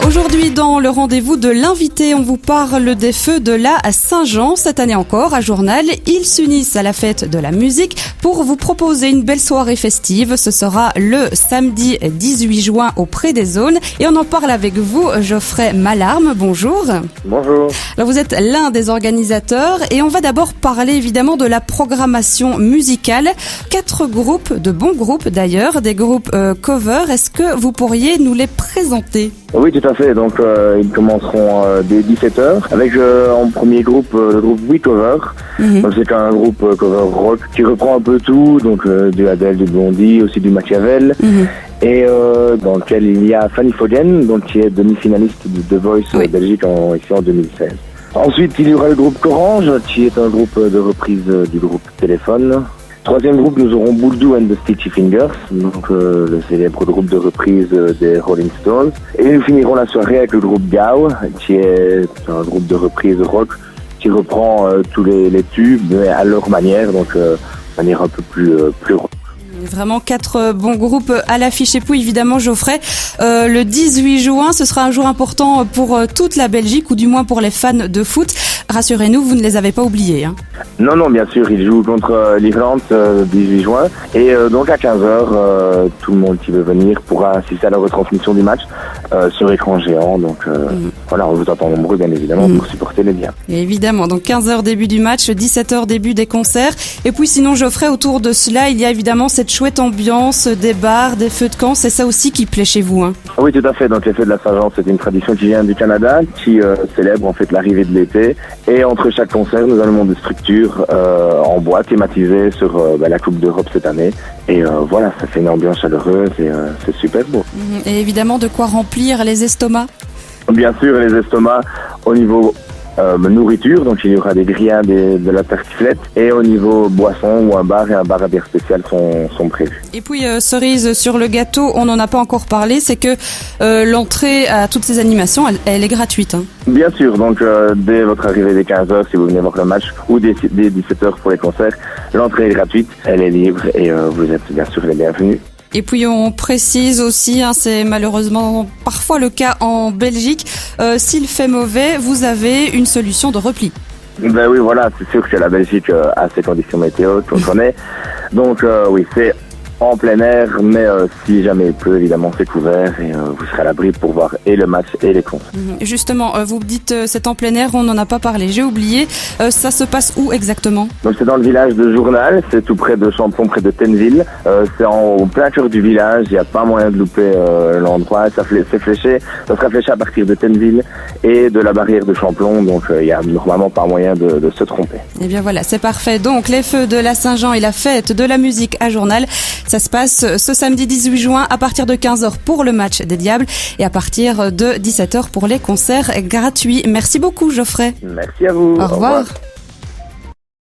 Aujourd'hui, dans le rendez-vous de l'invité, on vous parle des feux de la Saint-Jean. Cette année encore, à Journal, ils s'unissent à la fête de la musique pour vous proposer une belle soirée festive. Ce sera le samedi 18 juin au Pré des Zones. Et on en parle avec vous, Geoffrey Malarme. Bonjour. Bonjour. Alors, vous êtes l'un des organisateurs et on va d'abord parler évidemment de la programmation musicale. 4 groupes, de bons groupes d'ailleurs, des groupes cover. Est-ce que vous pourriez nous les présenter ? Oui, tout à fait. Donc, ils commenceront dès 17h avec en premier groupe le groupe We Cover. Donc, c'est un groupe cover rock qui reprend un peu tout, donc du Adele, du Blondie, aussi du Machiavel, et dans lequel il y a Fanny Fogen, donc qui est demi-finaliste de The Voice Belgique ici en 2016. Ensuite, il y aura le groupe Corange, qui est un groupe de reprise du groupe Téléphone. Troisième groupe, nous aurons Bouldoux and the Stitchy Fingers, donc le célèbre groupe de reprise des Rolling Stones. Et nous finirons la soirée avec le groupe Gao, qui est un groupe de reprise rock qui reprend tous les tubes, mais à leur manière, donc de manière un peu plus rock. Vraiment 4 bons groupes à l'affiche. Et puis évidemment, Geoffrey, le 18 juin, ce sera un jour important pour toute la Belgique, ou du moins pour les fans de foot. Rassurez-nous, vous ne les avez pas oubliés. Hein. Non, bien sûr, ils jouent contre l'Irlande 18 juin. Et donc à 15h, tout le monde qui veut venir pourra assister à la retransmission du match sur écran géant. Donc voilà, on vous attend nombreux, bien évidemment, pour supporter les biens. Et évidemment, donc 15h début du match, 17h début des concerts. Et puis sinon, Geoffrey, autour de cela, il y a évidemment cette chouette ambiance, des bars, des feux de camp. C'est ça aussi qui plaît chez vous, hein? Oui, tout à fait. Donc les feux de la Saint-Jean, c'est une tradition qui vient du Canada, qui célèbre en fait l'arrivée de l'été. Et entre chaque concert, nous allons des structures en bois thématisées sur la Coupe d'Europe cette année. Et voilà, ça fait une ambiance chaleureuse et c'est super beau. Et évidemment, de quoi remplir les estomacs? Bien sûr, les estomacs au niveau nourriture, donc il y aura des grillades et de la tartiflette, et au niveau boisson, où un bar et un bar à bière spécial sont prévus. Et puis cerise sur le gâteau, on n'en a pas encore parlé, c'est que l'entrée à toutes ces animations, elle est gratuite. Hein. Bien sûr, donc dès votre arrivée dès 15h, si vous venez voir le match, ou dès 17h pour les concerts, l'entrée est gratuite, elle est libre et vous êtes bien sûr les bienvenus. Et puis on précise aussi, hein, c'est malheureusement parfois le cas en Belgique, s'il fait mauvais, vous avez une solution de repli. Ben oui, voilà, c'est sûr que la Belgique a ses conditions météo qu'on connaît. Donc oui, c'est en plein air, mais si jamais il pleut, évidemment, c'est couvert et vous serez à l'abri pour voir et le match et les concerts. Justement, vous me dites c'est en plein air, on n'en a pas parlé, j'ai oublié. Ça se passe où exactement? Donc c'est dans le village de Journal, c'est tout près de Champlon, près de Tenneville. C'est au plein cœur du village, il n'y a pas moyen de louper l'endroit. C'est fléché, ça sera fléché à partir de Tenneville et de la barrière de Champlon, donc il n'y a normalement pas moyen de se tromper. Et bien voilà, c'est parfait. Donc les feux de la Saint-Jean et la fête de la musique à Journal, ça se passe ce samedi 18 juin à partir de 15h pour le match des Diables et à partir de 17h pour les concerts gratuits. Merci beaucoup, Geoffrey. Merci à vous. Au revoir.